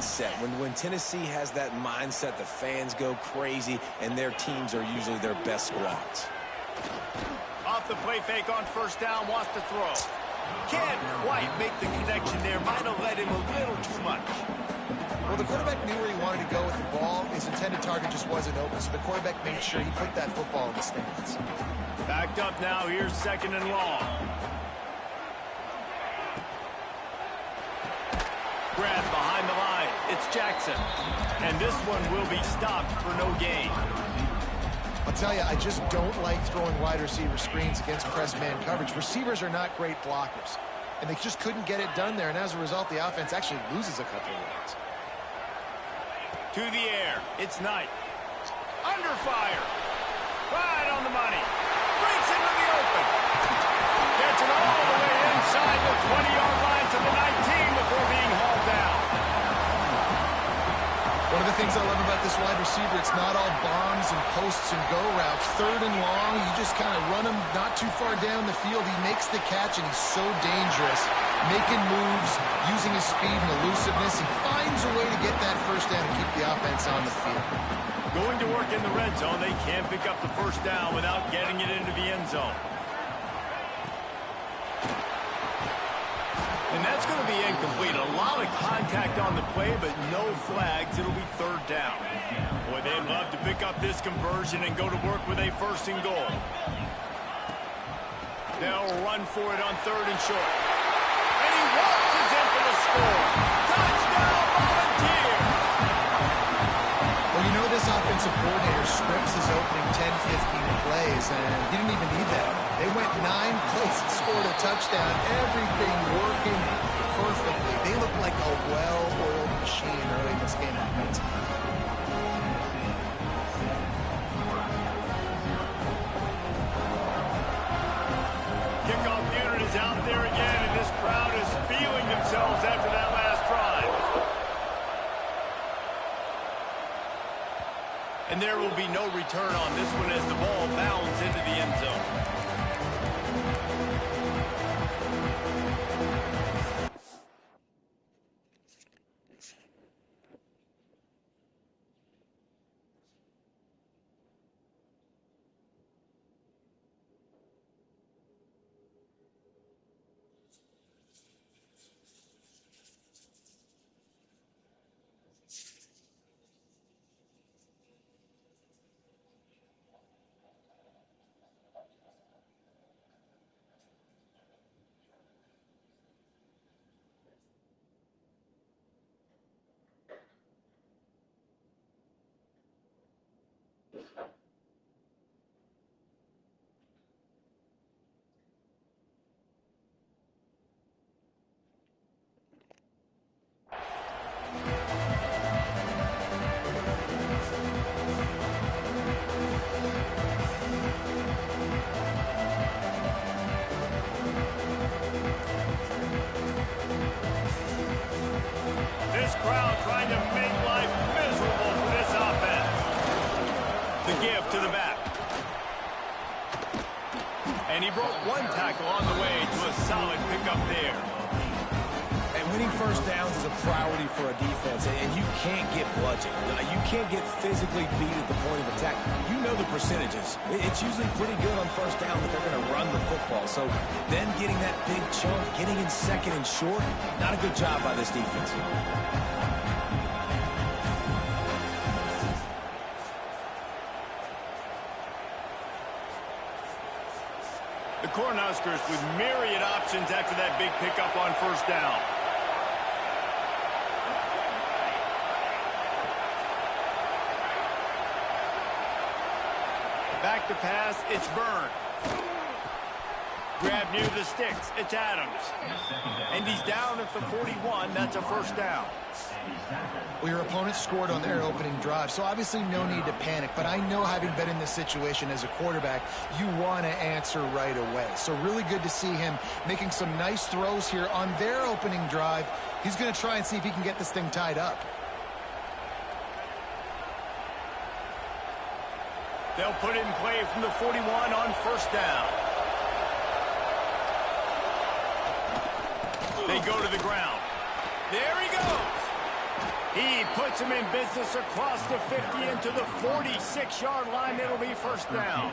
mindset. When Tennessee has that mindset, the fans go crazy, and their teams are usually their best squads. Off the play fake on first down, wants to throw. Can't quite make the connection there. Might have led him a little too much. Well, the quarterback knew where he wanted to go with the ball. His intended target just wasn't open, so the quarterback made sure he put that football in the stands. Backed up now. Here's 2nd and long. Grab behind the line. It's Jackson. And this one will be stopped for no gain. I'll tell you, I just don't like throwing wide receiver screens against press man coverage. Receivers are not great blockers, and they just couldn't get it done there, and as a result, the offense actually loses a couple of yards. To the air. It's Knight. Under fire. Right on the money. Breaks into the open. Gets it all the way inside the 20-yard line to the 19 before being hauled down. One of the things I love about this wide receiver, it's not all bombs and posts and go routes. 3rd and long, you just kind of run him not too far down the field. He makes the catch, and he's so dangerous, making moves, using his speed and elusiveness. He finds a way to get that first down and keep the offense on the field. Going to work in the red zone, they can't pick up the first down without getting it into the end zone. And that's going to be incomplete. A lot of contact on the play, but no flags. It'll be 3rd down. Boy, they'd love to pick up this conversion and go to work with a 1st and goal. They'll run for it on 3rd and short. And he walks in for the score. Touchdown, Volunteers! Well, you know this offensive coordinator scripts his opening 10, 15 plays, and he didn't even need that. They went 9 plays and scored a touchdown. Everything working perfectly. They look like a well-oiled machine early in this game offense. Kickoff unit is out there again, and this crowd is feeling themselves after that last drive. And there will be no return on this one as the ball bounds into the end zone. This crowd trying to make life miserable for this offense. The give to the back. And he broke 1 tackle on the way to a solid pickup there. And winning first downs is a priority for a defense, and you can't get bludgeoned. You can't get physically beat at the point of attack. You know the percentages. It's usually pretty good on first down that they're going to run the football. So then getting that big chunk, getting in 2nd and short, not a good job by this defense. The Cornhuskers with myriad options after that big pickup on first down. Back to pass, it's Byrne. Grab near the sticks, it's Adams. And he's down at the 41, that's a first down. Well, your opponent scored on their opening drive, so obviously no need to panic. But I know, having been in this situation as a quarterback, you want to answer right away. So really good to see him making some nice throws here on their opening drive. He's going to try and see if he can get this thing tied up. They'll put it in play from the 41 on first down. They go to the ground. There he goes. He puts him in business across the 50 into the 46-yard line. It'll be first down.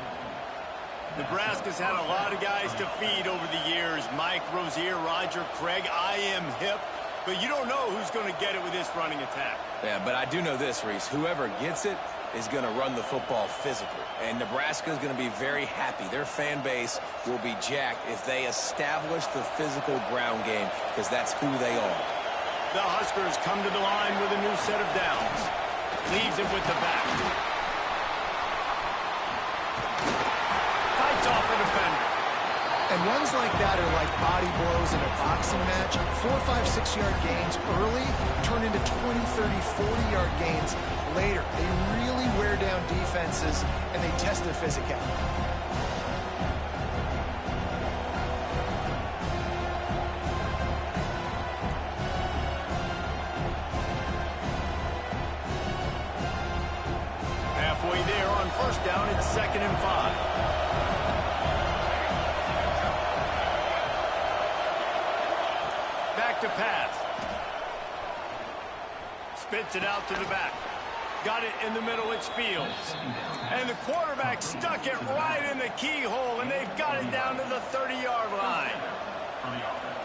Nebraska's had a lot of guys to feed over the years. Mike Rozier, Roger Craig. I am hip. But you don't know who's going to get it with this running attack. Yeah, but I do know this, Reese. Whoever gets it is going to run the football physical. And Nebraska is going to be very happy. Their fan base will be jacked if they establish the physical ground game, because that's who they are. The Huskers come to the line with a new set of downs. Leaves it with the back. Fights off a defender. And runs like that are like body blows in a boxing match. 4, 5, 6-yard gains early turn into 20, 30, 40-yard gains later. They really wear down defenses, and they test their physicality. Halfway there on first down, it's 2nd and 5. To pass. Spits it out to the back. Got it in the middle, it's Fields. And the quarterback stuck it right in the keyhole, and they've got it down to the 30-yard line.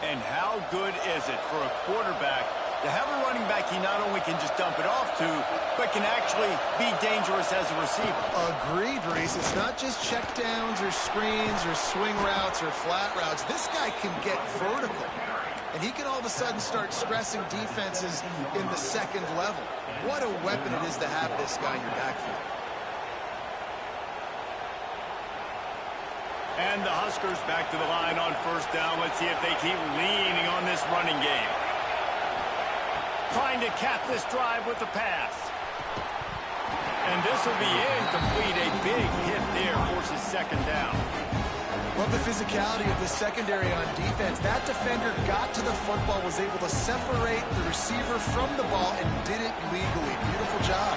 And how good is it for a quarterback to have a running back he not only can just dump it off to, but can actually be dangerous as a receiver? Agreed, Reese. It's not just checkdowns or screens or swing routes or flat routes. This guy can get vertical. And he can all of a sudden start stressing defenses in the second level. What a weapon it is to have this guy in your backfield. And the Huskers back to the line on first down. Let's see if they keep leaning on this running game. Trying to cap this drive with the pass. And this will be incomplete. A big hit there forces second down. Love the physicality of the secondary on defense. That defender got to the football, was able to separate the receiver from the ball, and did it legally. Beautiful job.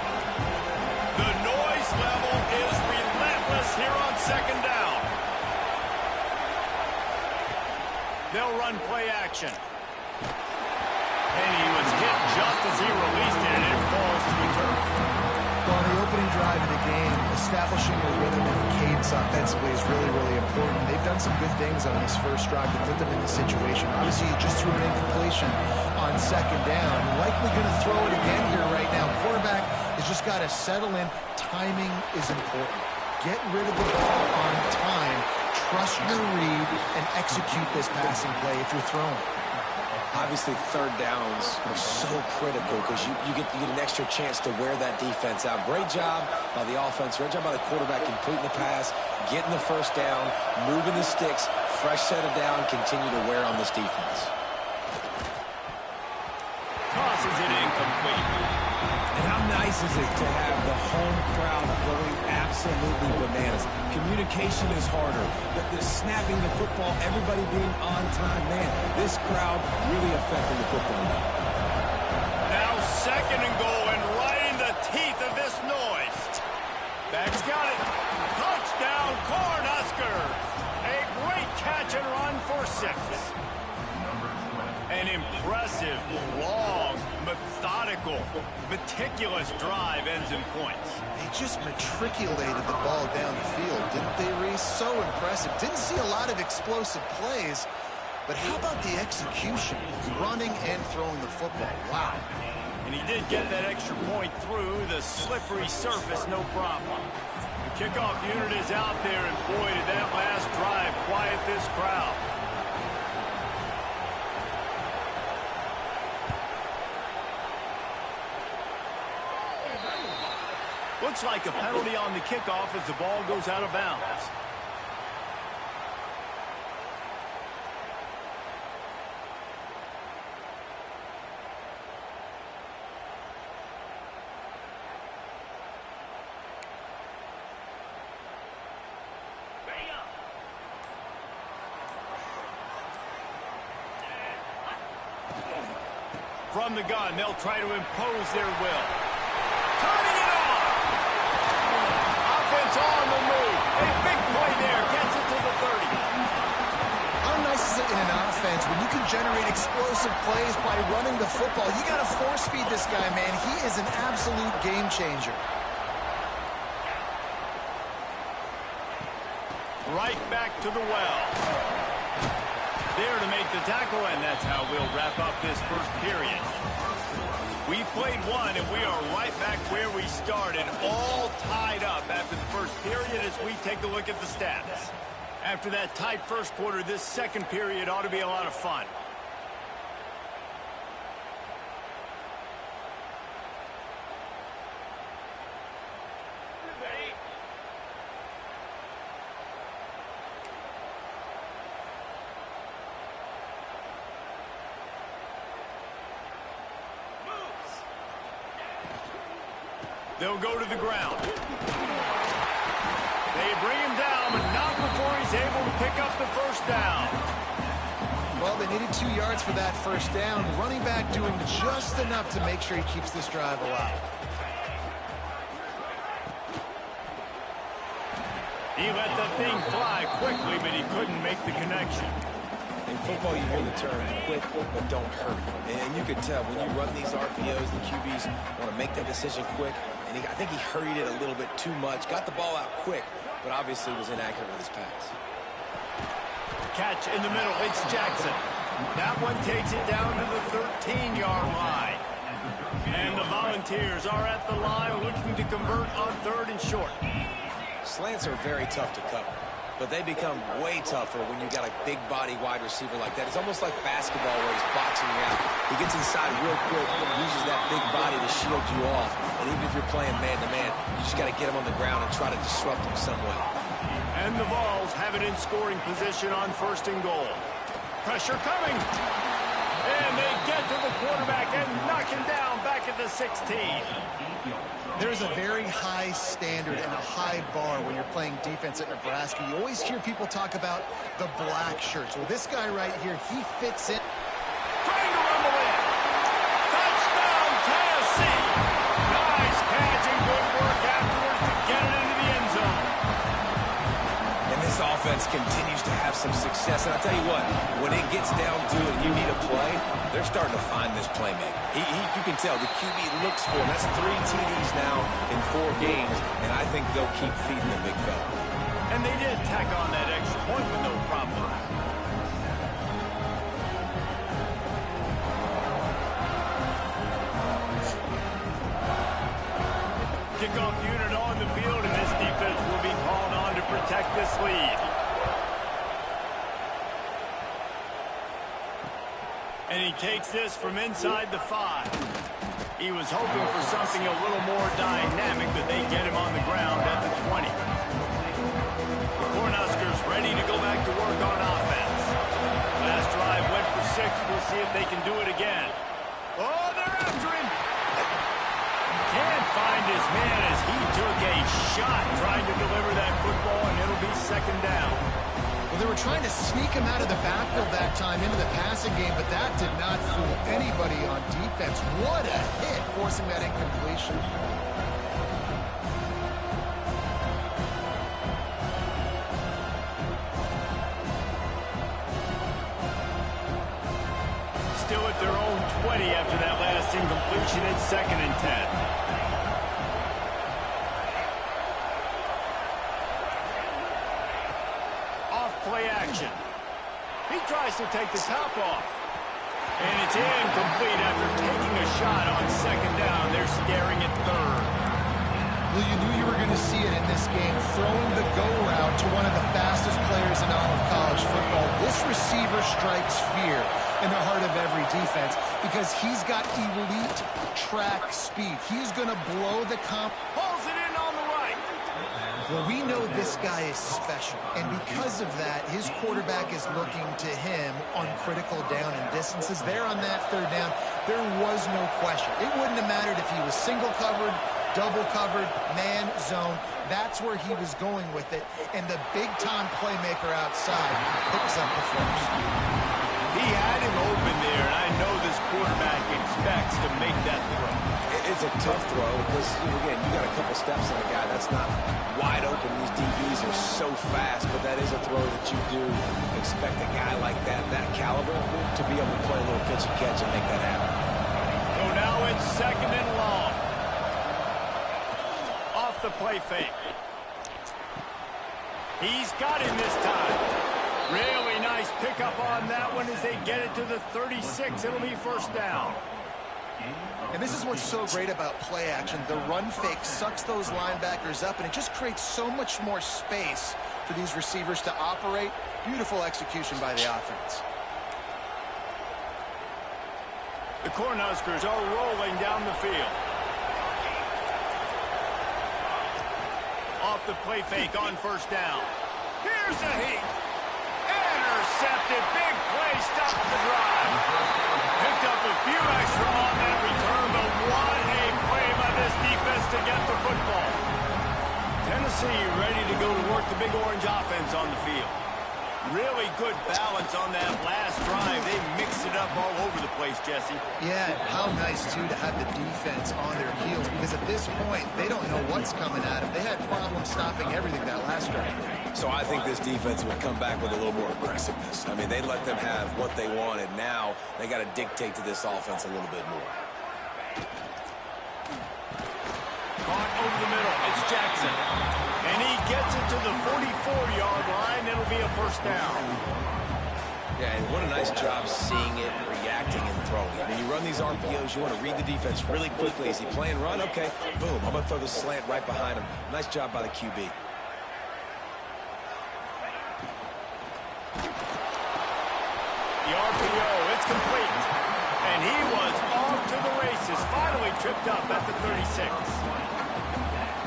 The noise level is relentless here on second down. They'll run play action. And he was hit just as he released it, and it falls to the turf. Well, on the opening drive of the game, establishing a rhythm and cadence offensively is really, really important. They've done some good things on this first drive to put them in the situation. Obviously, you just threw an incompletion on second down. Likely going to throw it again here right now. Quarterback has just got to settle in. Timing is important. Get rid of the ball on time. Trust your read and execute this passing play if you're throwing. Obviously, third downs are so critical because you get an extra chance to wear that defense out. Great job by the offense. Great job by the quarterback completing the pass, getting the first down, moving the sticks, fresh set of down, continue to wear on this defense. Tosses it incomplete. And how nice is it to have the home crowd going absolutely bananas? Communication is harder. The snapping the football, everybody being on time. Man, this crowd really affecting the football now. Now 2nd and goal, and right in the teeth of this noise. Back's got it. Touchdown, Cornhuskers. A great catch and run for 6. An impressive, long, methodical, meticulous drive ends in points. They just matriculated the ball down the field, didn't they, Reese? So impressive. Didn't see a lot of explosive plays, but how about the execution? Running and throwing the football. Wow. And he did get that extra point through the slippery surface, no problem. The kickoff unit is out there, and boy, did that last drive quiet this crowd. Looks like a penalty on the kickoff as the ball goes out of bounds. From the gun, they'll try to impose their will. Turning it on! Offense on the move. A big play there. Gets it to the 30. How nice is it in an offense, when you can generate explosive plays by running the football, you got to force feed this guy, man. He is an absolute game changer. Right back to the well. There to make the tackle, and that's how we'll wrap up this first period. We played one, and we are right back where we started, all tied up after the first period as we take a look at the stats. After that tight first quarter, this second period ought to be a lot of fun. They'll go to the ground. They bring him down, but not before he's able to pick up the first down. Well, they needed 2 yards for that first down. Running back doing just enough to make sure he keeps this drive alive. He let that thing fly quickly, but he couldn't make the connection. In football, you hear the term quick, but don't hurt. And you can tell when you run these RPOs, the QBs want to make that decision quick. And I think he hurried it a little bit too much. Got the ball out quick, but obviously was inaccurate with his pass. Catch in the middle. It's Jackson. That one takes it down to the 13-yard line. And the Volunteers are at the line looking to convert on 3rd and short. Slants are very tough to cover, but they become way tougher when you got a big body wide receiver like that. It's almost like basketball where he's boxing you out. He gets inside real quick, uses that big body to shield you off. And even if you're playing man-to-man, you just got to get him on the ground and try to disrupt him some way. And the Vols have it in scoring position on 1st and goal. Pressure coming. And they get to the quarterback and knock him down back at the 16. There's a very high standard and a high bar when you're playing defense at Nebraska. You always hear people talk about the black shirts. Well, this guy right here, he fits in. Trying to rumble in. Touchdown, Tennessee. Nice catch and good work afterwards to get it into the end zone. And this offense continues to have some success. And I'll tell you what, when it gets down to it and you need a play, they're starting to find this playmaker. You can tell the QB looks for him. That's 3 TDs now in 4 games, and I think they'll keep feeding the big fella. And they did tack on that extra point with no problem. Kickoff unit on the field, and this defense will be called on to protect this lead. And he takes this from inside the 5. He was hoping for something a little more dynamic, but they get him on the ground at the 20. The Cornhuskers ready to go back to work on offense. Last drive went for 6. We'll see if they can do it again. Oh, they're after him. Can't find his man as he took a shot trying to deliver that football, and it'll be 2nd down. Well, they were trying to sneak him out of the backfield that time into the passing game, but that did not fool anybody on defense. What a hit, forcing that incompletion. Still at their own 20 after that last incompletion. It's 2nd and 10. Play action. He tries to take the top off. And it's incomplete after taking a shot on 2nd down. They're staring at 3rd. Well, you knew you were going to see it in this game, throwing the go route to one of the fastest players in all of college football. This receiver strikes fear in the heart of every defense because he's got elite track speed. He's going to blow the comp. Pulls it in on the right. Well, we know this guy is special, and because of that, his quarterback is looking to him on critical down and distances. There on that 3rd down, there was no question. It wouldn't have mattered if he was single covered, double covered, man, zone. That's where he was going with it, and the big-time playmaker outside picks up the first. He had him open there, and I know this quarterback expects to make that throw. It's a tough throw because, again, you got a couple steps on a guy that's not wide open. These DBs are so fast, but that is a throw that you do expect a guy like that caliber, to be able to play a little pitch and catch and make that happen. So now it's 2nd and long. Off the play fake. He's got him this time. Really nice pickup on that one as they get it to the 36. It'll be 1st down. And this is what's so great about play action. The run fake sucks those linebackers up, and it just creates so much more space for these receivers to operate. Beautiful execution by the offense. The Cornhuskers are rolling down the field. Off the play fake on 1st down. Here's a heat. Intercepted. Big play. Stops the drive. Picked up a few extra on that return, but what a play by this defense to get the football. Tennessee ready to go to work the Big Orange offense on the field. Really good balance on that last drive. They mixed it up all over the place, Jesse. Yeah, how nice, too, to have the defense on their heels, because at this point, they don't know what's coming at them. They had problems stopping everything that last drive. So I think this defense would come back with a little more aggressiveness. I mean, they let them have what they wanted. Now they got to dictate to this offense a little bit more. Caught over the middle. It's Jackson. And he gets it to the 44-yard line. It'll be a 1st down. Yeah, and what a nice job seeing it, reacting, and throwing. When you run these RPOs, you want to read the defense really quickly. Is he playing run? Okay, boom. I'm going to throw the slant right behind him. Nice job by the QB. The RPO, it's complete. And he was off to the races. Finally tripped up at the 36.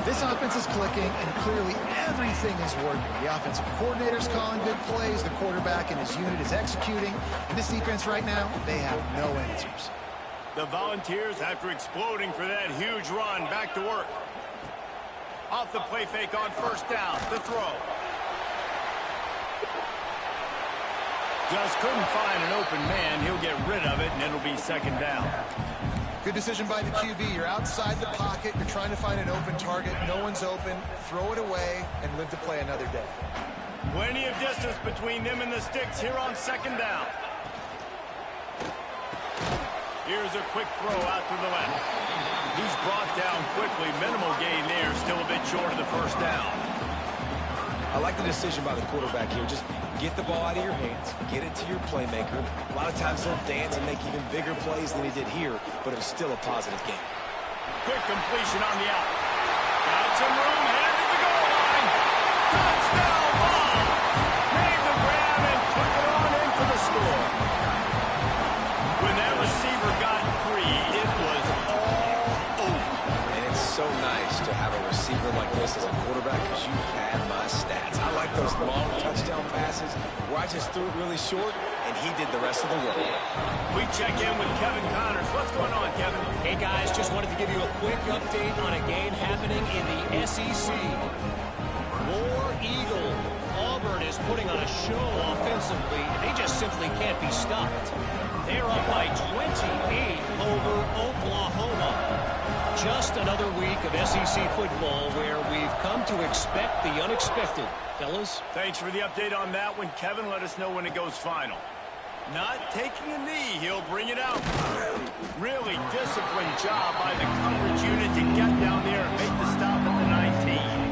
This offense is clicking, and clearly everything is working. The offensive coordinator's calling good plays. The quarterback and his unit is executing. And this defense right now, they have no answers. The Volunteers, after exploding for that huge run, back to work. Off the play fake on 1st down. The throw. Just couldn't find an open man. He'll get rid of it, and it'll be 2nd down. Good decision by the QB. You're outside the pocket. You're trying to find an open target. No one's open. Throw it away and live to play another day. Plenty of distance between them and the sticks here on 2nd down. Here's a quick throw out to the left. He's brought down quickly. Minimal gain there. Still a bit short of the 1st down. I like the decision by the quarterback here. Just get the ball out of your hands, get it to your playmaker. A lot of times he'll dance and make even bigger plays than he did here, but it was still a positive game. Quick completion on the out. Got some room, headed to the goal line. Touchdown ball. Made the grab and took it on in for the score. When that receiver got free, it was all over. And it's so nice to have a receiver like this as a quarterback because you had my stats. I like those long touchdown passes where I just threw it really short and he did the rest of the work. We check in with Kevin Connors. What's going on, Kevin? Hey, guys, just wanted to give you a quick update on a game happening in the SEC. War Eagle. Auburn is putting on a show offensively. They just simply can't be stopped. They're up by 28 over Oklahoma. Just another week of SEC football where we've come to expect the unexpected. Fellas? Thanks for the update on that one, Kevin. Let us know when it goes final. Not taking a knee. He'll bring it out. Really disciplined job by the coverage unit to get down there and make the stop at the 19.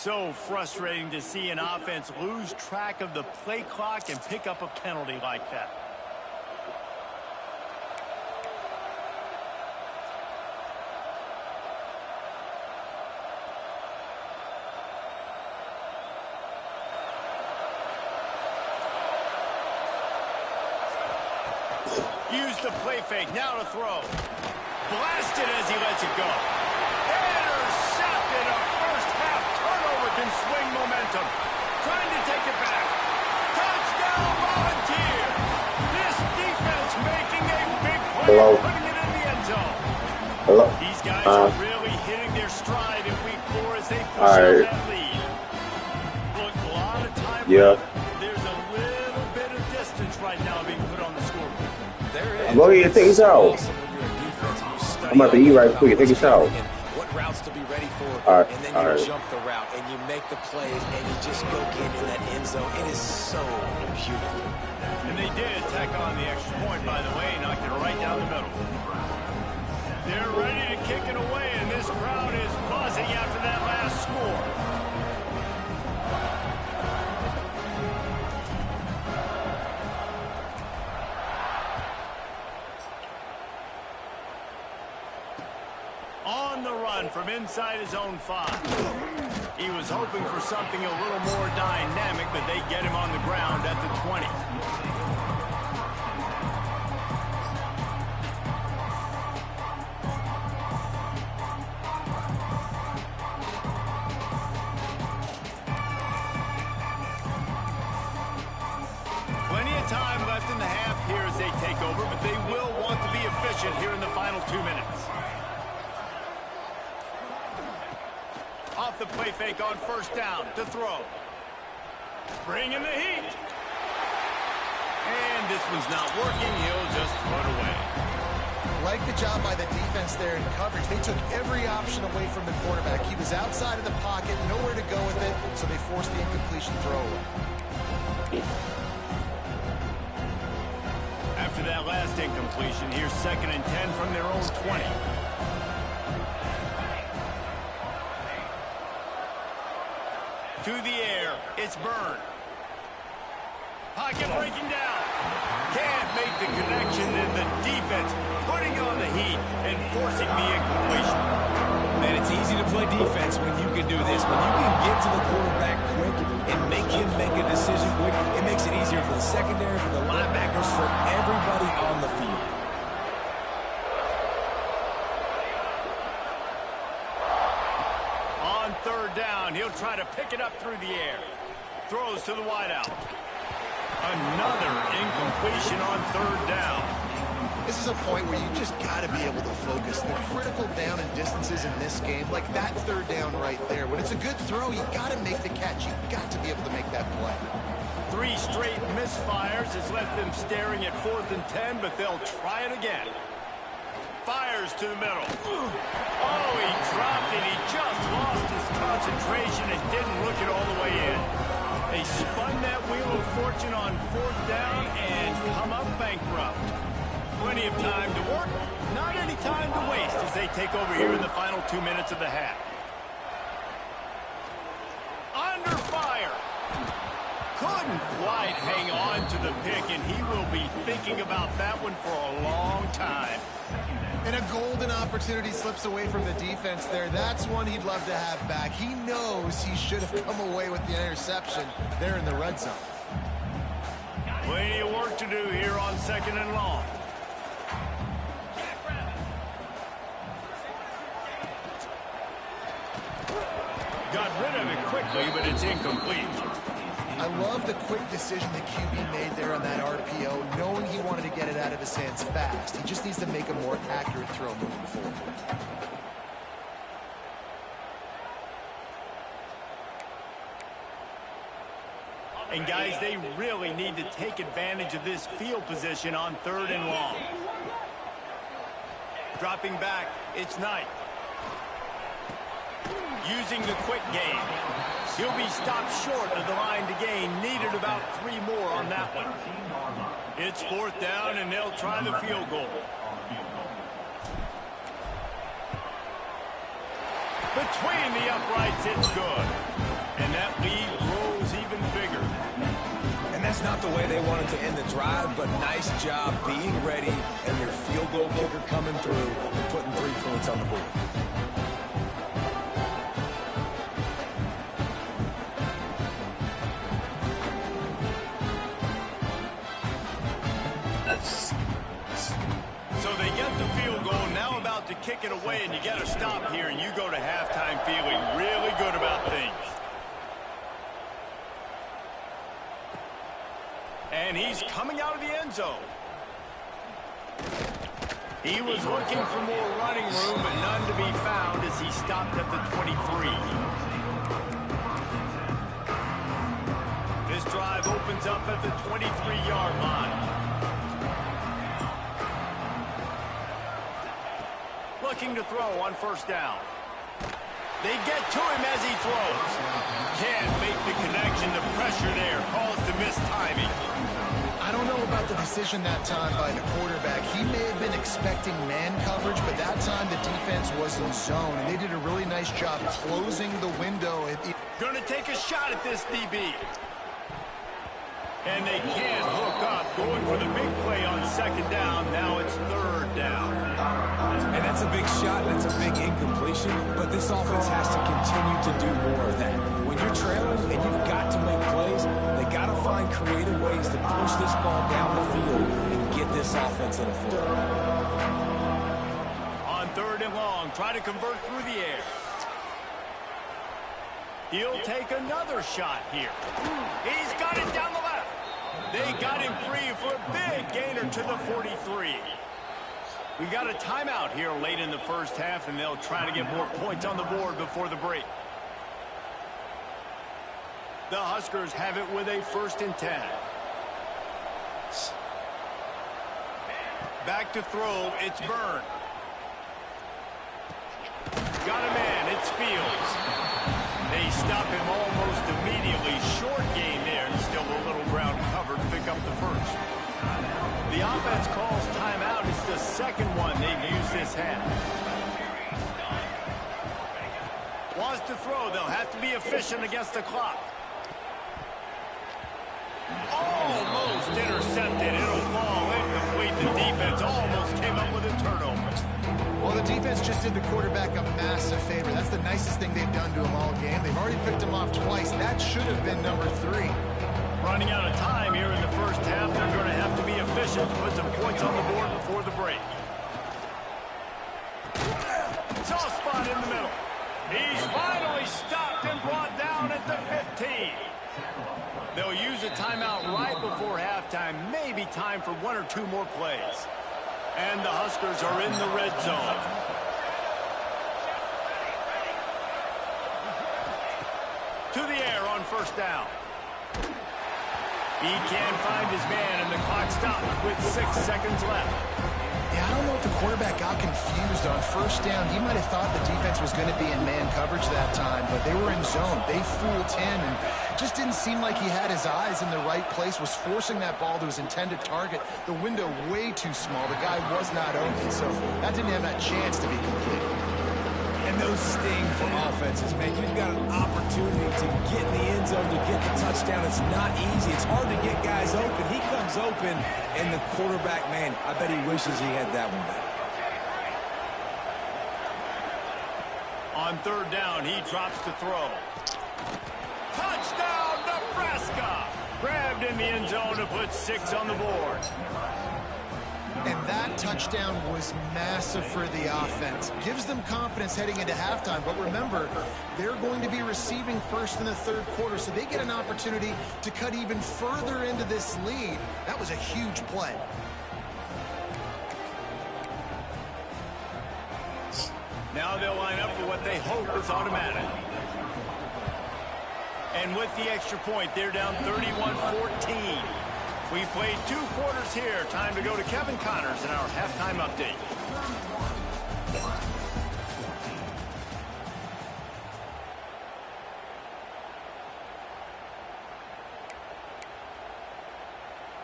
so frustrating to see an offense lose track of the play clock and pick up a penalty like that. Use the play fake, now to throw. Blasted as he lets it go. Intercepted. A first half turnover can swing momentum. Trying to take it back. Touchdown Volunteer. This defense making a big play, putting it in the end zone. These guys are really hitting their stride in week 4 as they push out that lead. Look, a lot of time left. There's a little bit of distance right now being put on the scoreboard. I'm going to take a shower. I'm about to eat right quick and take a shower. What routes to be ready for, and then you jump the route, and you make the plays, and you just go get in that end zone. It is so beautiful. And they did tack on the extra point, by the way, knocked it right down the middle. They're ready to kick it away, and this crowd is buzzing after that last score. On the run from inside his own 5. He was hoping for something a little more dynamic, but they get him on the ground at the 20. Plenty of time left in the half here as they take over, but they will want to be efficient here in the final 2 minutes. Off the play fake on first down to throw. Bringing the heat. And this one's not working. He'll just throw it away. Like the job by the defense there in coverage. They took every option away from the quarterback. He was outside of the pocket, nowhere to go with it, so they forced the incompletion throw away. After that last incompletion, here's 2nd and 10 from their own 20. To the air, it's Byrne. Pocket breaking down. Can't make the connection, and the defense putting on the heat and forcing the incompletion. Man, it's easy to play defense when you can do this. When you can get to the quarterback quick and make him make a decision quick, it makes it easier for the secondary, for the linebackers, for everybody on the field. On 3rd down, he'll try to pick it up through the air. Throws to the wideout. Another incompletion on 3rd down. This is a point where you just got to be able to focus. The critical down and distances in this game, like that 3rd down right there. When it's a good throw, you got to make the catch. You got to be able to make that play. 3 straight misfires has left them staring at 4th and 10, but they'll try it again. Fires to the middle. Oh, he dropped it. He just lost his concentration and didn't look it all the way in. They spun that wheel of fortune on 4th down and come up bankrupt. Plenty of time to work, not any time to waste as they take over here in the final 2 minutes of the half. Under fire. Couldn't quite hang on to the pick, and he will be thinking about that one for a long time. And a golden opportunity slips away from the defense there. That's one he'd love to have back. He knows he should have come away with the interception there in the red zone. Plenty of work to do here on 2nd and long. Got rid of it quickly, but it's incomplete. I love the quick decision the QB made there on that RPO, knowing he wanted to get it out of his hands fast. He just needs to make a more accurate throw moving forward. And guys, they really need to take advantage of this field position on 3rd and long. Dropping back, it's Knight. Using the quick game. He'll be stopped short of the line to gain. Needed about 3 more on that one. It's 4th down, and they'll try the field goal. Between the uprights, it's good. And that lead grows even bigger. And that's not the way they wanted to end the drive, but nice job being ready and your field goal kicker coming through and putting 3 points on the board. So they get the field goal, now about to kick it away, and you get a stop here, and you go to halftime feeling really good about things. And he's coming out of the end zone. He was looking for more running room, but none to be found as he stopped at the 23. This drive opens up at the 23-yard line. Looking to throw on first down. They get to him as he throws. Can't make the connection. The pressure there caused the missed timing. I don't know about the decision that time by the quarterback. He may have been expecting man coverage, but that time the defense was in zone, and they did a really nice job closing the window. Gonna take a shot at this DB. And they can't hook up. Going for the big play on second down. Now it's third down. And that's a big shot, and that's a big incompletion, but this offense has to continue to do more of that. When you're trailing and you've got to make plays, they got to find creative ways to push this ball down the field and get this offense in a flow. On third and long, try to convert through the air. He'll take another shot here. He's got it down the left. They got him free for a big gainer to the 43. We got a timeout here late in the first half, and they'll try to get more points on the board before the break. The Huskers have it with a 1st and 10. Back to throw, it's Byrne. Got a man, it's Fields. They stop him almost immediately. Short gain there, and still a little ground covered to pick up the first. The offense calls timeout. It's the second one they've used this half. Wants to throw. They'll have to be efficient against the clock. Almost intercepted. It'll fall incomplete. The defense almost came up with a turnover. Well, the defense just did the quarterback a massive favor. That's the nicest thing they've done to him all game. They've already picked him off twice. That should have been number 3. Running out of time here in the first half. They're going to have to be efficient to put some points on the board before the break. Soft spot in the middle. He's finally stopped and brought down at the 15. They'll use a timeout right before halftime. Maybe time for 1 or 2 more plays. And the Huskers are in the red zone. To the air on first down. He can't find his man, and the clock stops with 6 seconds left. Yeah, I don't know if the quarterback got confused on first down. He might have thought the defense was going to be in man coverage that time, but they were in zone. They fooled him, and just didn't seem like he had his eyes in the right place, was forcing that ball to his intended target. The window way too small. The guy was not open, so that didn't have that chance to be completed. And those sting for offenses, man. You've got an opportunity to get in the end zone, to get the touchdown. It's not easy. It's hard to get guys open. He comes open, and the quarterback, man, I bet he wishes he had that one back. On third down, he drops to throw. Touchdown, Nebraska! Grabbed in the end zone to put 6 on the board. And that touchdown was massive for the offense. Gives them confidence heading into halftime. But remember, they're going to be receiving first in the third quarter, so they get an opportunity to cut even further into this lead. That was a huge play. Now they'll line up for what they hope is automatic. And with the extra point, they're down 31-14. We played 2 quarters here. Time to go to Kevin Connors in our halftime update.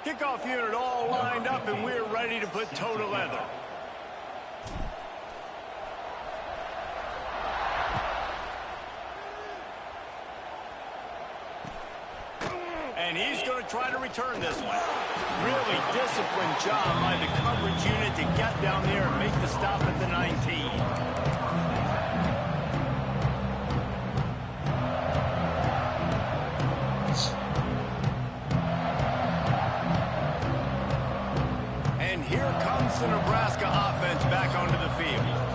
Kickoff unit all lined up, and we're ready to put toe to leather. And he's going to try to return this one. Really disciplined job by the coverage unit to get down there and make the stop at the 19. And here comes the Nebraska offense back onto the field.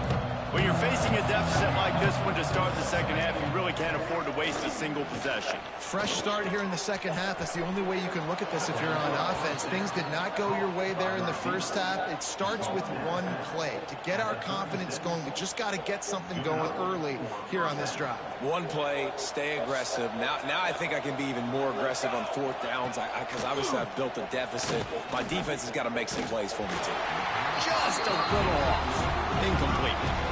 When you're facing a deficit like this one to start the second half, you really can't afford to waste a single possession. Fresh start here in the second half. That's the only way you can look at this if you're on offense. Things did not go your way there in the first half. It starts with one play. To get our confidence going, we just got to get something going early here on this drive. One play, stay aggressive. Now I think I can be even more aggressive on fourth downs because obviously I've built a deficit. My defense has got to make some plays for me, too. Just a little off. Incomplete.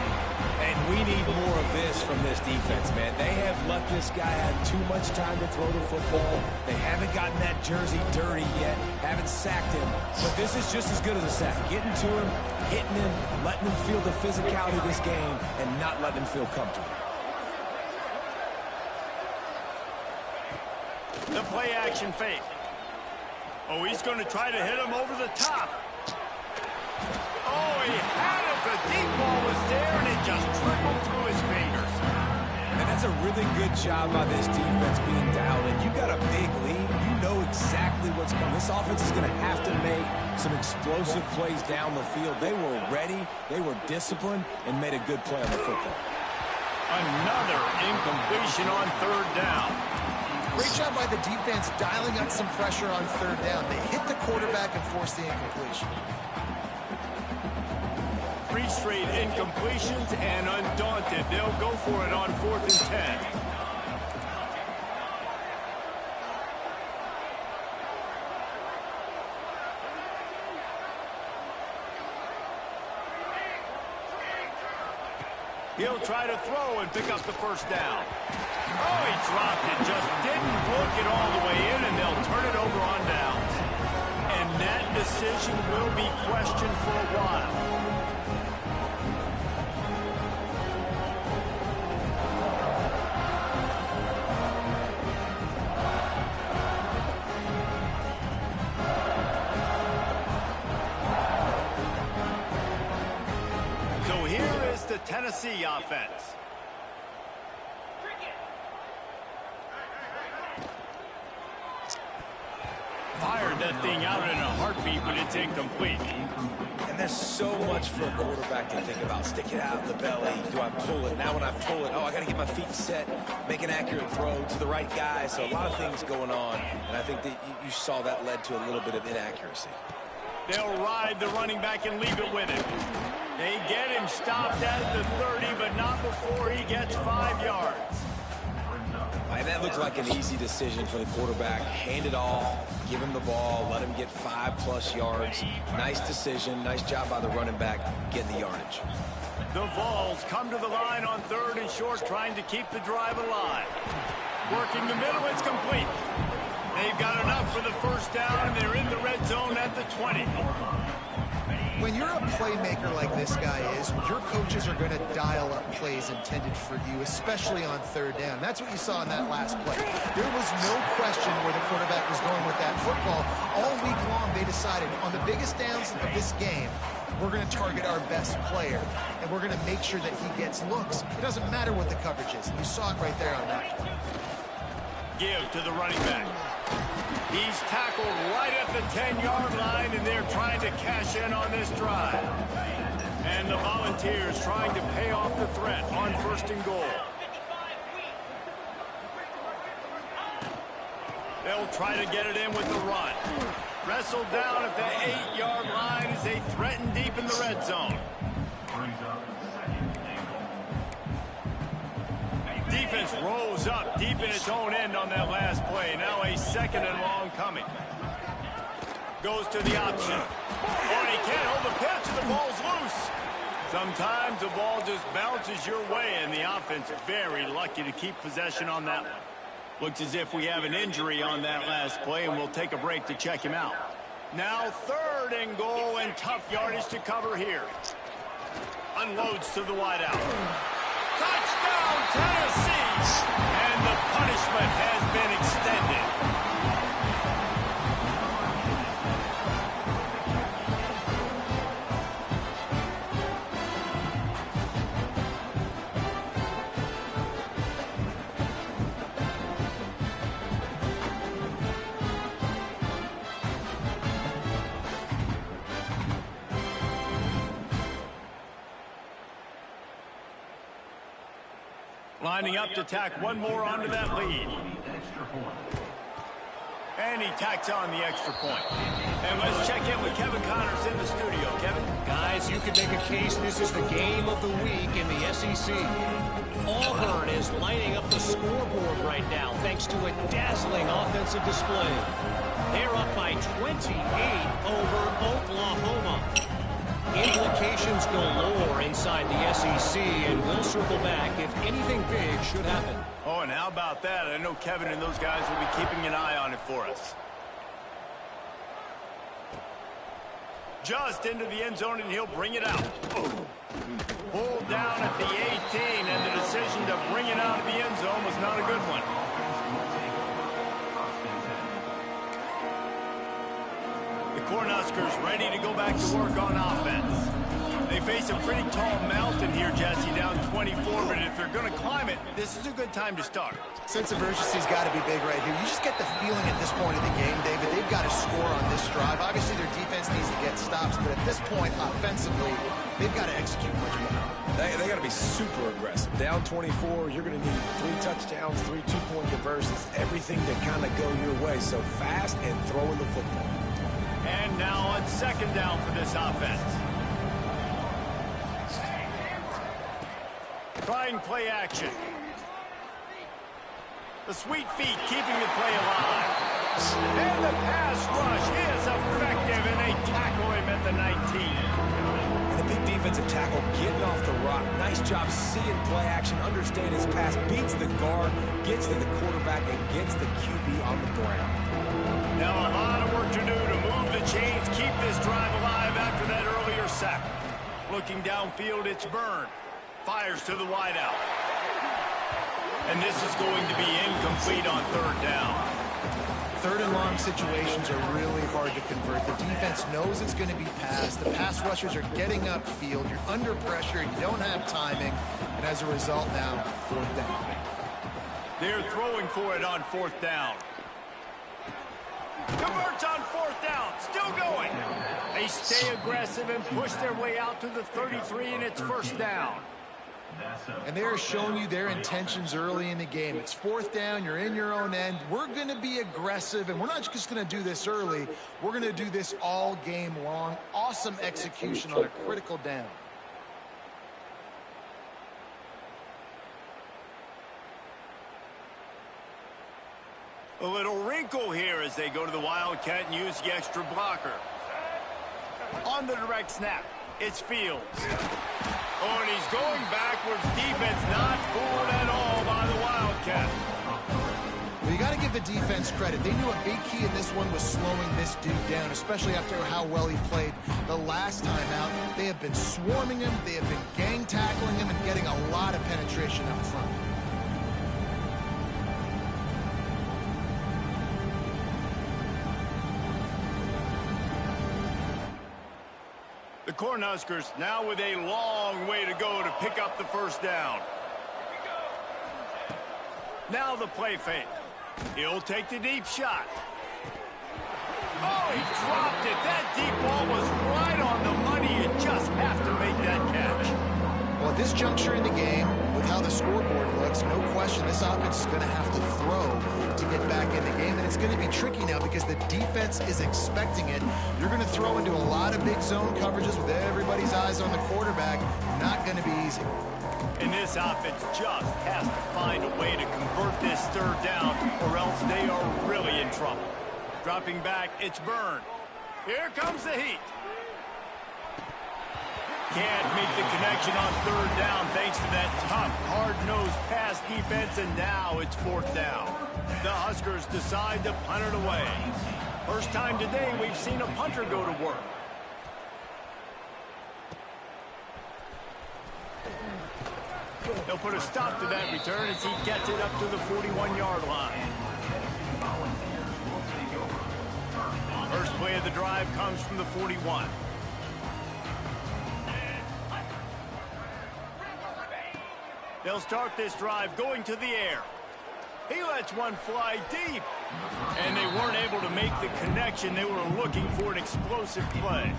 And we need more of this from this defense, man. They have let this guy have too much time to throw the football. They haven't gotten that jersey dirty yet, haven't sacked him. But this is just as good as a sack. Getting to him, hitting him, letting him feel the physicality of this game, and not letting him feel comfortable. The play action fake. Oh, he's going to try to hit him over the top. Oh, he had it. The deep ball was there, and it just trickled through his fingers. And that's a really good job by this defense being dialed in. You got a big lead. You know exactly what's coming. This offense is going to have to make some explosive plays down the field. They were ready, they were disciplined, and made a good play on the football. Another incompletion on third down. Great job by the defense dialing up some pressure on third down. They hit the quarterback and forced the incompletion. 3 straight incompletions, and undaunted, they'll go for it on 4th and 10. He'll try to throw and pick up the first down. Oh, he dropped it, just didn't look it all the way in, and they'll turn it over on downs. And that decision will be questioned for a while. The Tennessee offense. Fired that thing out in a heartbeat, but it's incomplete. And there's so much for a quarterback to think about. Stick it out in the belly. Do I pull it? Now when I pull it, oh, I got to get my feet set, make an accurate throw to the right guy. So a lot of things going on, and I think that you saw that led to a little bit of inaccuracy. They'll ride the running back and leave it with him. They get him stopped at the 30, but not before he gets 5 yards. And that looked like an easy decision for the quarterback. Hand it off, give him the ball, let him get 5+ yards. Nice decision, nice job by the running back getting the yardage. The Vols come to the line on 3rd and short, trying to keep the drive alive. Working the middle, it's complete. They've got enough for the first down, and they're in the red zone at the 20. When you're a playmaker like this guy is, your coaches are going to dial up plays intended for you, especially on third down. That's what you saw in that last play. There was no question where the quarterback was going with that football. All week long, they decided on the biggest downs of this game, we're going to target our best player, and we're going to make sure that he gets looks. It doesn't matter what the coverage is. You saw it right there on that play. Give to the running back. He's tackled right at the 10-yard line, and they're trying to cash in on this drive. And the Volunteers trying to pay off the threat on 1st and goal. They'll try to get it in with the run. Wrestled down at the 8-yard line as they threaten deep in the red zone. Defense rolls up deep in its own end on that last play. Now a 2nd and long coming. Goes to the option. Oh, and he can't hold the pitch. The ball's loose. Sometimes the ball just bounces your way, and the offense very lucky to keep possession on that one. Looks as if we have an injury on that last play, and we'll take a break to check him out. Now 3rd and goal, and tough yardage to cover here. Unloads to the wideout. Touchdown, Tennessee! And the punishment has been extended. Lining up to tack one more onto that lead. And he tacks on the extra point. And let's check in with Kevin Connors in the studio. Kevin? Guys, you could make a case this is the game of the week in the SEC. Auburn is lining up the scoreboard right now thanks to a dazzling offensive display. They're up by 28 over Oklahoma. Implications galore inside the SEC, and we'll circle back if anything big should happen. Oh, and how about that? I know Kevin and those guys will be keeping an eye on it for us. Just into the end zone, and he'll bring it out. Pulled down at the 18, and the decision to bring it out of the end zone was not a good one. Cornhuskers ready to go back to work on offense. They face a pretty tall mountain here, Jesse, down 24, but if they're going to climb it, this is a good time to start. Sense of urgency's got to be big right here. You just get the feeling at this point of the game, David, they've got to score on this drive. Obviously, their defense needs to get stops, but at this point, offensively, they've got to execute much better. They got to be super aggressive. Down 24, you're going to need 3 touchdowns, 3 two-point conversions, everything to kind of go your way. So fast and throwing the football. And now on second down for this offense. Trying play action. The sweet feet keeping the play alive. And the pass rush is effective, and they tackle him at the 19. And the big defensive tackle getting off the rock. Nice job seeing play action, understanding his pass, beats the guard, gets to the quarterback, and gets the QB on the ground. Now a lot of work to do to move the chains, keep this drive alive after that earlier sack. Looking downfield, it's Byrne. Fires to the wideout. And this is going to be incomplete on third down. Third and long situations are really hard to convert. The defense knows it's going to be passed. The pass rushers are getting upfield. You're under pressure. You don't have timing. And as a result now, fourth down. They're throwing for it on fourth down. Converts on fourth down. Still going. They stay aggressive and push their way out to the 33, and it's first down. And they're showing you their intentions early in the game. It's fourth down. You're in your own end. We're going to be aggressive, and we're not just going to do this early. We're going to do this all game long. Awesome execution on a critical down. A little wrinkle here as they go to the Wildcat and use the extra blocker. On the direct snap, it's Fields. Oh, and he's going backwards. Defense not fooled at all by the Wildcat. Well, you got to give the defense credit. They knew a big key in this one was slowing this dude down, especially after how well he played the last time out. They have been swarming him. They have been gang tackling him and getting a lot of penetration up front. The Cornhuskers now with a long way to go to pick up the first down. Now the play fake. He'll take the deep shot. Oh, he dropped it. That deep ball was right on the money. You just have to make that catch. Well, at this juncture in the game, with how the scoreboard looks, no question this offense is going to have to throw to get back in the game. And it's going to be tricky now because the defense is expecting it. You're going to throw into a lot of big zone coverages with everybody's eyes on the quarterback. Not going to be easy. And this offense just has to find a way to convert this third down, or else they are really in trouble. Dropping back, it's Byrne. Here comes the heat. Can't make the connection on third down thanks to that tough, hard-nosed pass defense, and now it's fourth down. The Huskers decide to punt it away. First time today we've seen a punter go to work. They'll put a stop to that return as he gets it up to the 41-yard line. First play of the drive comes from the 41. They'll start this drive going to the air. He lets one fly deep. And they weren't able to make the connection. They were looking for an explosive play.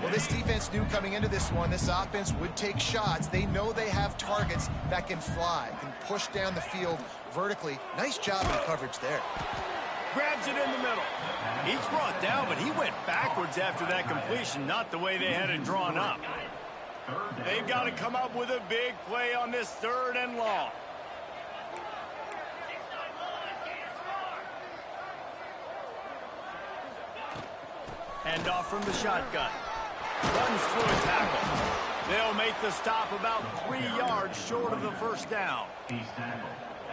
Well, this defense knew coming into this one, this offense would take shots. They know they have targets that can fly, can push down the field vertically. Nice job in coverage there. Grabs it in the middle. He's brought down, but he went backwards after that completion, not the way they had it drawn up. They've got to come up with a big play on this 3rd and long. Hand off from the shotgun. Runs through a tackle. They'll make the stop about 3 yards short of the first down.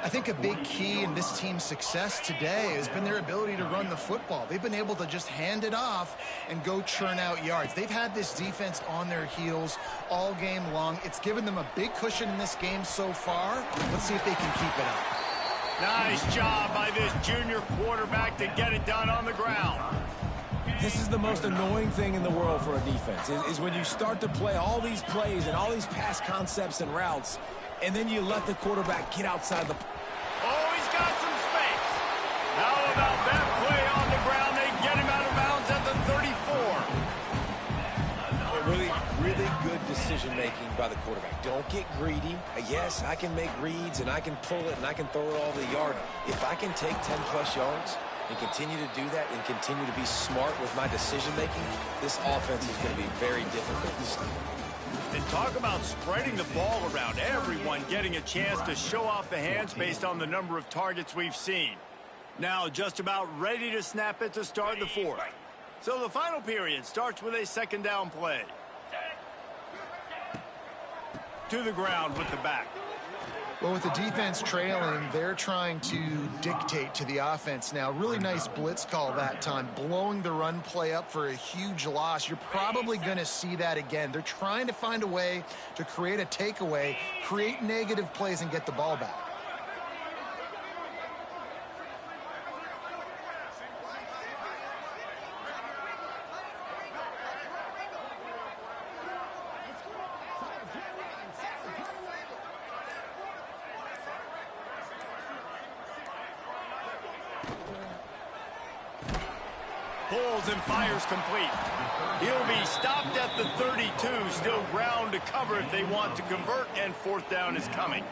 I think a big key in this team's success today has been their ability to run the football. They've been able to just hand it off and go churn out yards. They've had this defense on their heels all game long. It's given them a big cushion in this game so far. Let's see if they can keep it up. Nice job by this junior quarterback to get it done on the ground. This is the most annoying thing in the world for a defense, is when you start to play all these plays and all these pass concepts and routes, and then you let the quarterback get outside the... Oh, he's got some space. How about that play on the ground? They get him out of bounds at the 34. Really good decision-making by the quarterback. Don't get greedy. Yes, I can make reads, and I can pull it, and I can throw it all the yard. If I can take 10-plus yards and continue to do that and continue to be smart with my decision-making, this offense is going to be very difficult to stop. And talk about spreading the ball around. Everyone getting a chance to show off the hands based on the number of targets we've seen. Now just about ready to snap it to start the 4th. So the final period starts with a 2nd down play. To the ground with the back. Well, with the defense trailing, they're trying to dictate to the offense now. Really nice blitz call that time, blowing the run play up for a huge loss. You're probably going to see that again. They're trying to find a way to create a takeaway, create negative plays, and get the ball back. Pulls and fires complete. He'll be stopped at the 32. Still ground to cover if they want to convert, and 4th down is coming.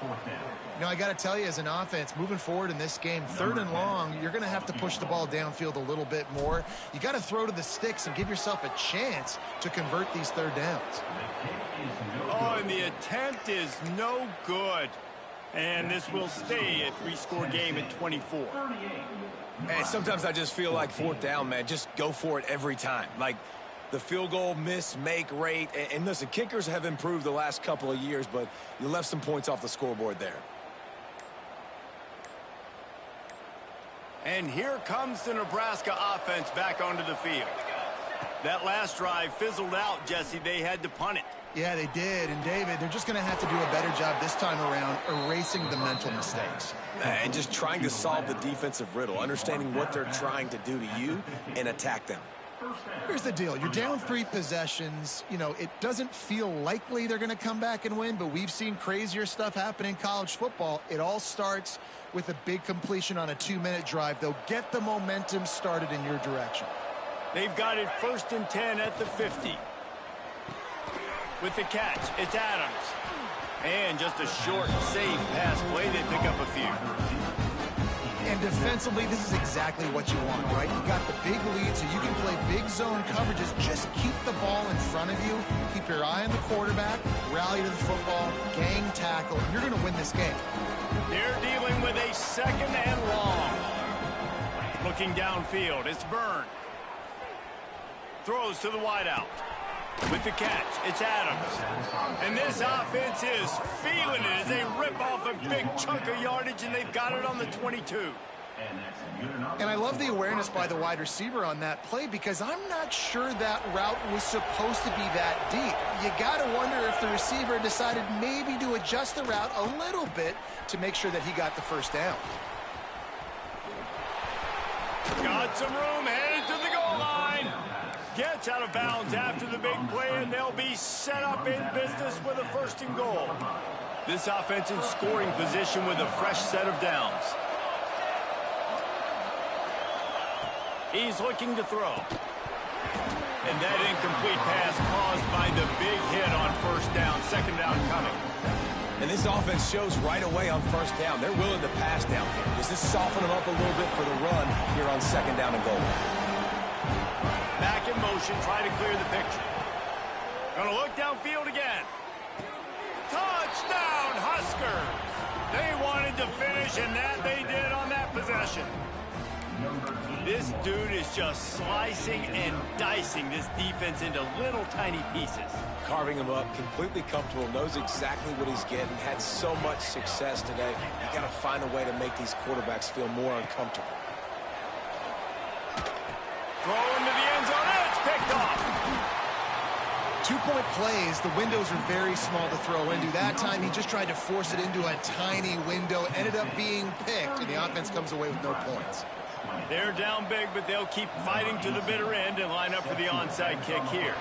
You know, I got to tell you, as an offense, moving forward in this game, 3rd and long, you're going to have to push the ball downfield a little bit more. You got to throw to the sticks and give yourself a chance to convert these 3rd downs. Oh, and the attempt is no good. And this will stay a 3-score game at 24. And sometimes I just feel like 4th down, man, just go for it every time. Like the field goal miss-make rate. And listen, kickers have improved the last couple of years, but you left some points off the scoreboard there. And here comes the Nebraska offense back onto the field. That last drive fizzled out, Jesse. They had to punt it. Yeah, they did. And, David, they're just going to have to do a better job this time around erasing the mental mistakes. And just trying to solve the defensive riddle, understanding what they're trying to do to you and attack them. Here's the deal. You're down 3 possessions. You know, it doesn't feel likely they're going to come back and win, but we've seen crazier stuff happen in college football. It all starts with a big completion on a 2-minute drive. They'll get the momentum started in your direction. They've got it 1st and 10 at the 50. With the catch, it's Adams. And just a short, safe pass play. They pick up a few. And defensively, this is exactly what you want, right? You got the big lead, so you can play big zone coverages. Just keep the ball in front of you. Keep your eye on the quarterback. Rally to the football. Gang tackle. And you're going to win this game. They're dealing with a 2nd and long. Looking downfield, it's Byrne. Throws to the wideout. With the catch, it's Adams. And this offense is feeling it as they rip off a big chunk of yardage, and they've got it on the 22. And I love the awareness by the wide receiver on that play, because I'm not sure that route was supposed to be that deep. You got to wonder if the receiver decided maybe to adjust the route a little bit to make sure that he got the 1st down. Got some room, headed to the goal line. Gets out of bounds after the big play, and they'll be set up in business with a 1st and goal. This offense in scoring position with a fresh set of downs. He's looking to throw. And that incomplete pass caused by the big hit on first down. Second down coming. And this offense shows right away on first down. They're willing to pass down here. Does this soften them up a little bit for the run here on second down and goal? Back in motion, try to clear the picture. Gonna look downfield again. Touchdown, Huskers! They wanted to finish, and that they did on that possession. This dude is just slicing and dicing this defense into little tiny pieces. Carving him up, completely comfortable, knows exactly what he's getting, had so much success today. You got to find a way to make these quarterbacks feel more uncomfortable. Throw into the end zone, and it's picked off. 2-point plays, the windows are very small to throw into. That time, he just tried to force it into a tiny window, ended up being picked, and the offense comes away with no points. They're down big, but they'll keep fighting to the bitter end and line up for the onside kick here.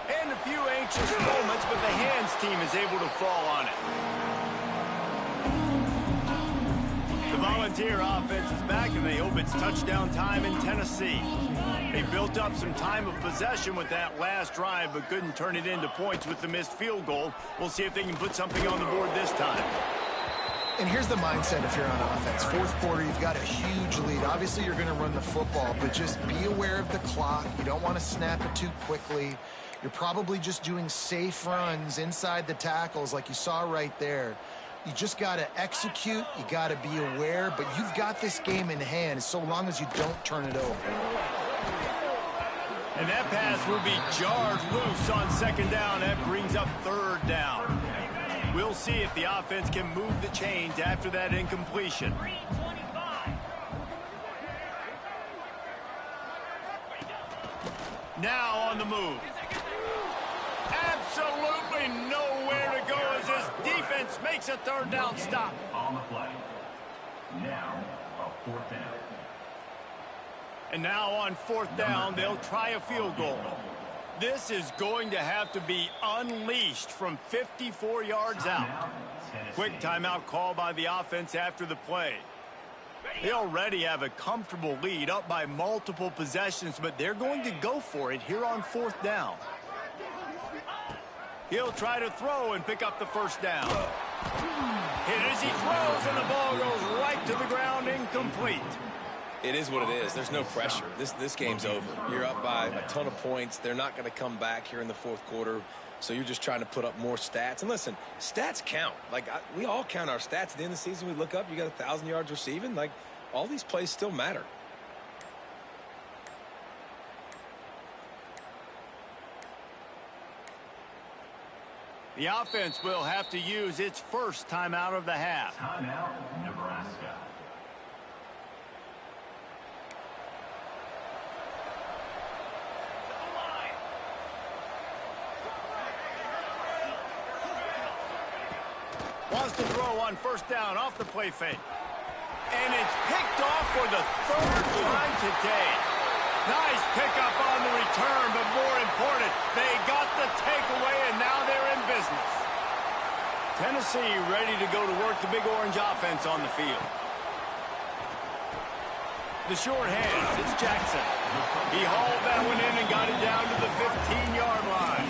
And a few anxious moments, but the hands team is able to fall on it. The Volunteer offense is back, and they hope it's touchdown time in Tennessee. They built up some time of possession with that last drive, but couldn't turn it into points with the missed field goal. We'll see if they can put something on the board this time. And here's the mindset if you're on offense. Fourth quarter, you've got a huge lead. Obviously, you're going to run the football, but just be aware of the clock. You don't want to snap it too quickly. You're probably just doing safe runs inside the tackles like you saw right there. You just got to execute. You got to be aware, but you've got this game in hand so long as you don't turn it over. And that pass will be jarred loose on second down. That brings up third down. We'll see if the offense can move the chains after that incompletion. Now on the move. Absolutely nowhere to go as this defense makes a third down stop. On the play. Now, a fourth down. And now on fourth down, they'll try a field goal. This is going to have to be unleashed from 54 yards out. Quick timeout call by the offense after the play. They already have a comfortable lead up by multiple possessions, but they're going to go for it here on fourth down. He'll try to throw and pick up the first down. Hit as he throws, and the ball goes right to the ground, incomplete. It is what it is. There's no pressure. This game's over. You're up by a ton of points. They're not going to come back here in the fourth quarter, so you're just trying to put up more stats. And listen, stats count. We all count our stats. At the end of the season, we look up, you got 1,000 yards receiving. All these plays still matter. The offense will have to use its first timeout of the half. Timeout, Nebraska. Wants to throw on first down off the play fake. And it's picked off for the third time today. Nice pickup on the return, but more important, they got the takeaway, and now they're in business. Tennessee ready to go to work the Big Orange offense on the field. The short hands, it's Jackson. He hauled that one in and got it down to the 15-yard line.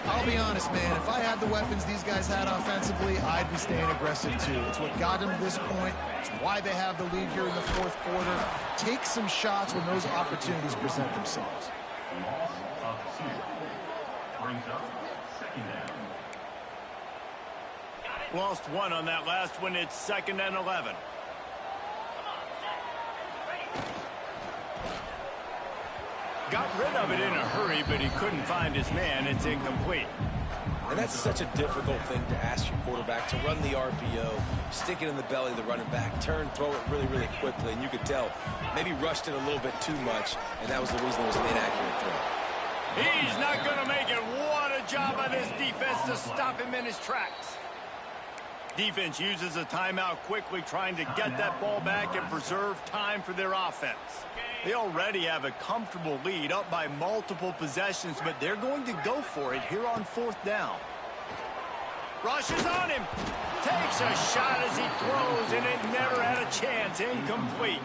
I'll be honest, man. If I had the weapons these guys had offensively, I'd be staying aggressive, too. It's what got them to this point. It's why they have the lead here in the fourth quarter. Take some shots when those opportunities present themselves. Loss of 2. Brings up second down. Lost one on that last one. It's 2nd and 11. Got rid of it in a hurry, but he couldn't find his man. It's incomplete. And that's such a difficult thing to ask your quarterback, to run the RPO, stick it in the belly of the running back, turn, throw it really, really quickly. And you could tell maybe rushed it a little bit too much, and that was the reason it was an inaccurate throw. He's not going to make it. What a job by this defense to stop him in his tracks. Defense uses a timeout quickly, trying to get that ball back and preserve time for their offense. They already have a comfortable lead up by multiple possessions, but they're going to go for it here on fourth down. Rushes on him. Takes a shot as he throws, and it never had a chance. Incomplete.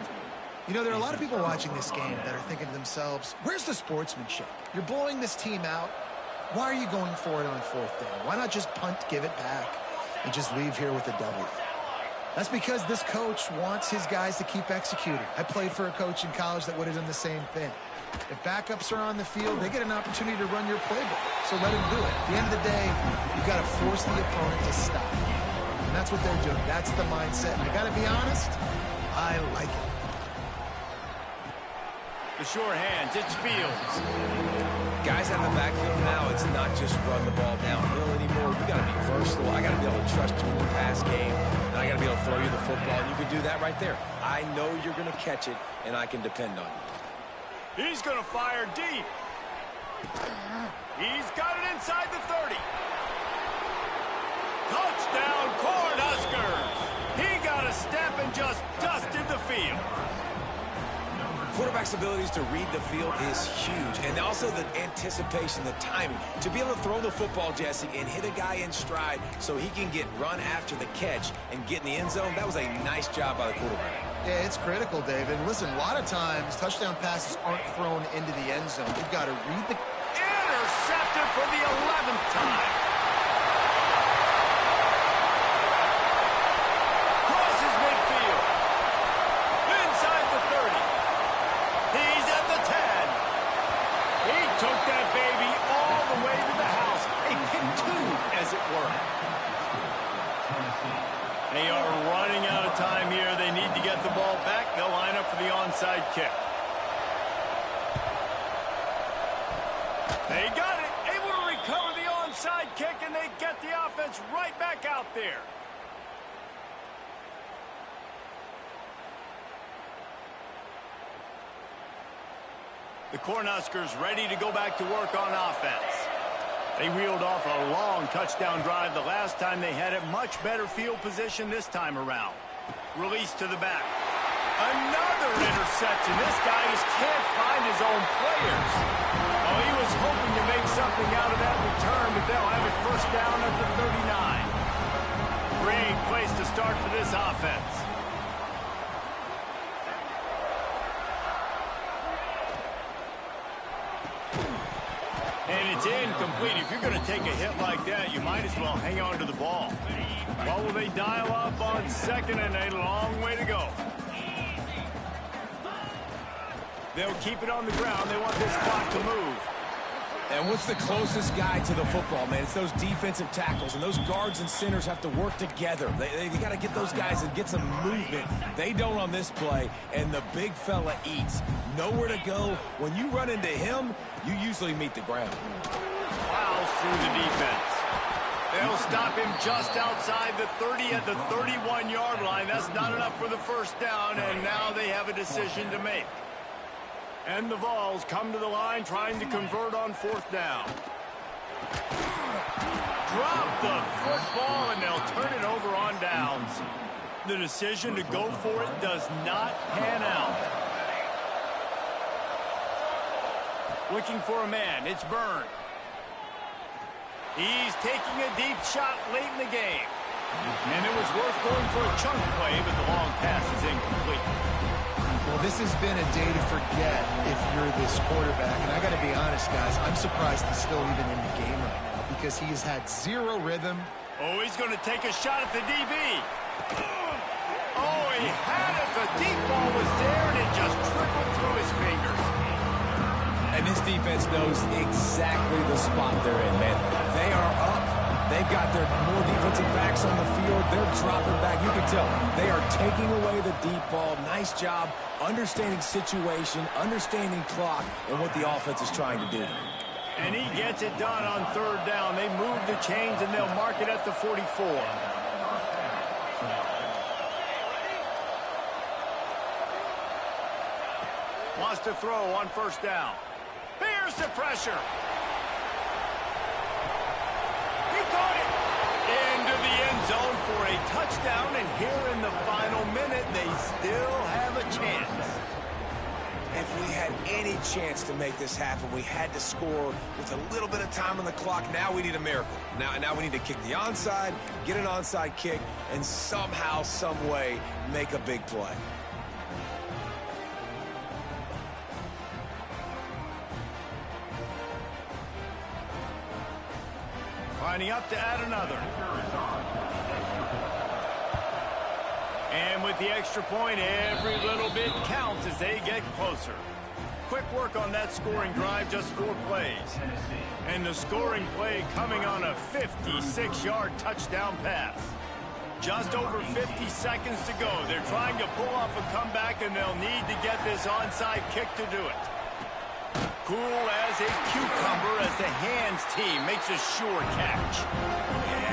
You know, there are a lot of people watching this game that are thinking to themselves, where's the sportsmanship? You're blowing this team out. Why are you going for it on 4th down? Why not just punt, give it back, and just leave here with a W? That's because this coach wants his guys to keep executing. I played for a coach in college that would have done the same thing. If backups are on the field, they get an opportunity to run your playbook. So let them do it. At the end of the day, you've got to force the opponent to stop. And that's what they're doing. That's the mindset. And I got to be honest, I like it. The sure hands, it's Fields. Guys out in the backfield now, it's not just run the ball downhill anymore. You got to be versatile. I got to be able to trust you in the pass game, and I got to be able to throw you the football. You can do that right there. I know you're going to catch it, and I can depend on you. He's going to fire deep. He's got it inside the 30. Touchdown, Cornhuskers. He got a step and just dusted the field. Quarterback's abilities to read the field is huge, and also the anticipation, the timing. To be able to throw the football, Jesse, and hit a guy in stride so he can get run after the catch and get in the end zone, that was a nice job by the quarterback. Yeah, it's critical, David. Listen, a lot of times touchdown passes aren't thrown into the end zone. You've got to read the... Intercepted for the 11th time. Crosses midfield. Inside the 30. He's at the 10. He took that baby all the way to the house. A pin two, as it were. They are running out of time here. They need to get the ball back. They'll line up for the onside kick. They got it. Able to recover the onside kick, and they get the offense right back out there. The Cornhuskers ready to go back to work on offense. They reeled off a long touchdown drive the last time they had it. Much better field position this time around. Release to the back. Another interception. This guy just can't find his own players. Oh, he was hoping to make something out of that return, but they'll have it first down at the 39. Great place to start for this offense. And it's incomplete. If you're going to take a hit like that, you might as well hang on to the ball. What will they dial up on 2nd and a long way to go? They'll keep it on the ground. They want this clock to move. And what's the closest guy to the football, man? It's those defensive tackles, and those guards and centers have to work together. They got to get those guys and get some movement. They don't on this play, and the big fella eats. Nowhere to go. When you run into him, you usually meet the ground. Plows through the defense. They'll stop him just outside the 30 at the 31-yard line. That's not enough for the first down, and now they have a decision to make. And the Vols come to the line trying to convert on 4th down. Drop the football, and they'll turn it over on downs. The decision to go for it does not pan out. Looking for a man. It's Byrne. He's taking a deep shot late in the game. And it was worth going for a chunk play, but the long pass is incomplete. Well, this has been a day to forget if you're this quarterback. And I got to be honest, guys, I'm surprised he's still even in the game right now because he has had zero rhythm. Oh, he's going to take a shot at the DB. Oh, he had it. The deep ball was there, and it just trickled through his fingers. And this defense knows exactly the spot they're in, man. They are up. They've got their more defensive backs on the field. They're dropping back. You can tell they are taking away the deep ball. Nice job understanding situation, understanding clock, and what the offense is trying to do. And he gets it done on 3rd down. They move the chains, and they'll mark it at the 44. Wants to throw on 1st down. Here's the pressure. He caught it. Into the end zone for a touchdown, and here in the final minute, they still have a chance. If we had any chance to make this happen, we had to score with a little bit of time on the clock. Now we need a miracle. Now we need to kick the onside, get an onside kick, and somehow, some way, make a big play. lining up to add another. And with the extra point, every little bit counts as they get closer. Quick work on that scoring drive, just 4 plays. And the scoring play coming on a 56-yard touchdown pass. Just over 50 seconds to go. They're trying to pull off a comeback, and they'll need to get this onside kick to do it. Cool as a cucumber as the hands team makes a sure catch.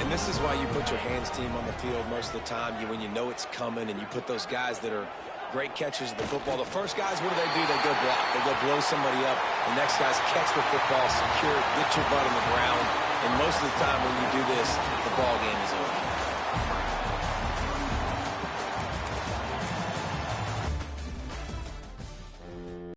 And this is why you put your hands team on the field most of the time. When you know it's coming, and you put those guys that are great catchers of the football. The first guys, what do? They go block. They go blow somebody up. The next guys catch the football, secure it, get your butt on the ground. And most of the time when you do this, the ball game is over.